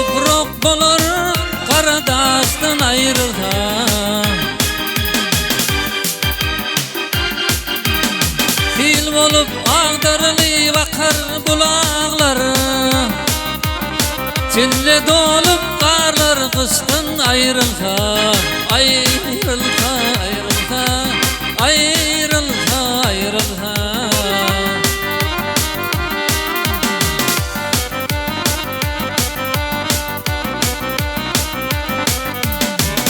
topraq bolar qaradaşdan ayrılsa. Fil bolup ağdarılı bakar bulağlar, çille dolup qarlar qışdan ayrılsa. Ayrılsa, ayrılsa, ayrılsa, ayrılsa.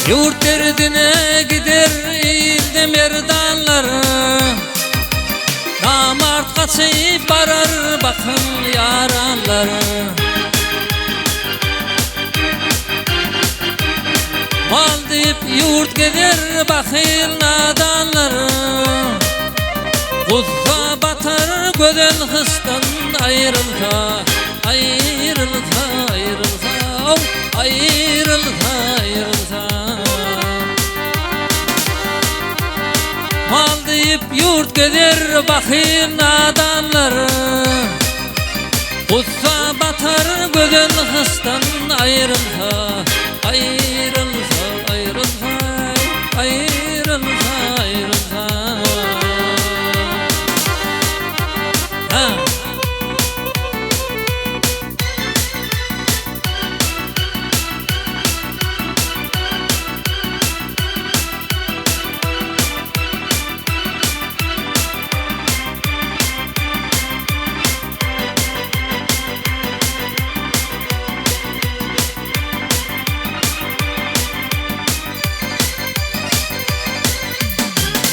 Yurt derdine gider ilde merdanlar, namart kaçıp barar bakın yaranlar. Mal deyip yurt gider bakil nadanlar, kuzza batar göden hıstan ayrılsa. Ayrılsa, ayrılsa, ayrılsa, ayrılsa. Mal deyip yurt gider bakil nadanlar, kuzza batar göden hıstan ayrılsa. Ayrılsa, ayrılsa, ayrılsa, ayrılsa. Ha.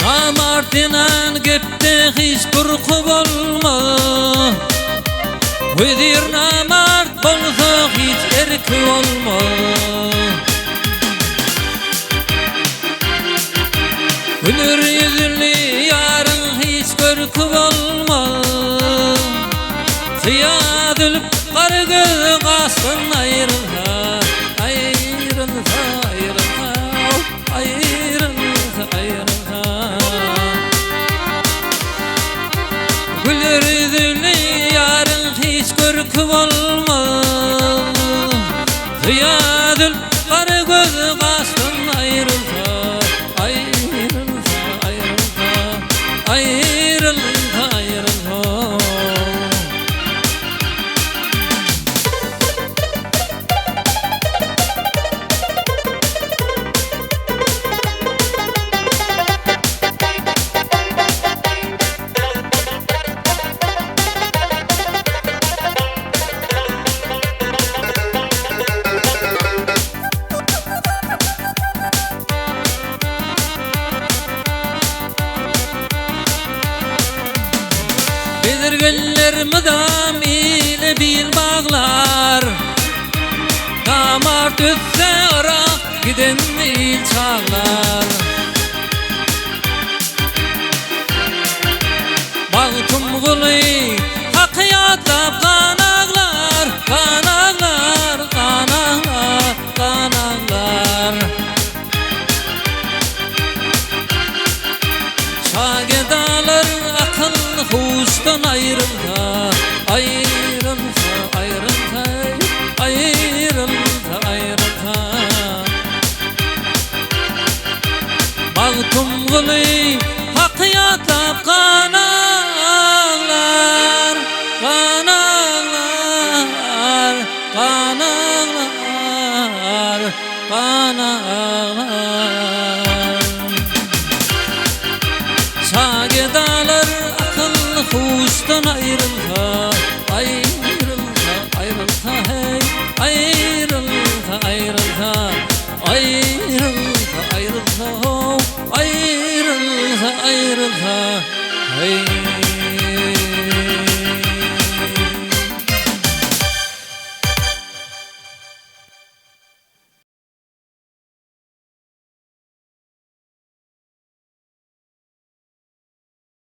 Namartinan gepte hiç kurku olma, Vedir namart bolsa hiç erki olma. Hünür yüzünlü yarın hiç görkü olma, Siyah dülüp karı göz kastın ayrılsa. Ayrılsa, ayrılsa, ayrılsa, ayrılsa. Güller yüzünlü yarın hiç görkü olmaz, Ziyadül karı göz kastın ayrılsa. Ayrılsa, ayrılsa, ayrılsa, ayrılsa. Bedirgiller müdam ile bil bağlar, namart ötse ırak giden il çağlar. Bağıtım gülü hakiyatlap kanağlar, kanağlar, kanağlar, kanağlar. Şagedalar akıl huştan ayrılsa. Ayrılsa, ayrılsa, ayrılsa, ayrılsa. Bağıtım gülü hakiyatlap kanağlar, kanağlar, kanağlar, kanağlar. Şagedalar akıl huştan ayrılsa. Ayrılsa, ayrılsa, hey, ayrılsa, ayrılsa, ayrılsa, ayrılsa, ayrılsa, ayrılsa, hey.